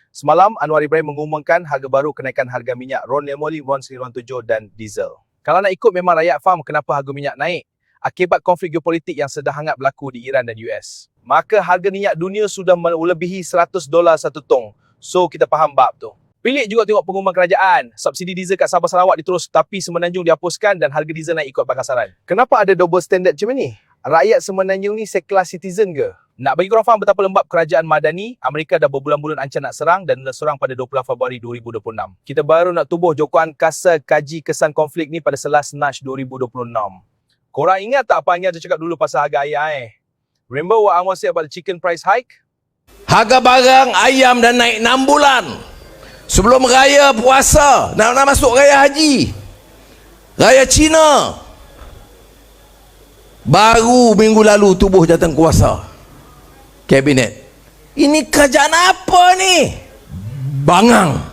Semalam, Anwar Ibrahim mengumumkan harga baru kenaikan harga minyak RON 5, RON 917 dan diesel. Kalau nak ikut memang rakyat faham kenapa harga minyak naik akibat konflik geopolitik yang sedang hangat berlaku di Iran dan US. Maka harga minyak dunia sudah melebihi $100 satu tong. So, kita faham bab tu. Pelik juga tengok pengumuman kerajaan. Subsidi diesel kat Sabah Sarawak diterus tapi Semenanjung dihapuskan dan harga diesel naik ikut pasaran. Kenapa ada double standard macam ni? Rakyat Semenanjung ni sekelas citizen ke? Nak bagi korang faham betapa lembab kerajaan Madani, Amerika dah berbulan-bulan ancam nak serang dan mula serang pada 28 Februari 2026. Kita baru nak tubuh Jokowi Kasa kaji kesan konflik ni pada 11 Mac 2026. Korang ingat tak apa Angah cakap dulu pasal harga ayam Remember what Anwar said about the chicken price hike? Harga barang ayam dah naik 6 bulan. Sebelum raya puasa, nak masuk raya haji, raya Cina. Baru minggu lalu tubuh jawatan kuasa kabinet. Ini kerajaan apa ni? Bangang.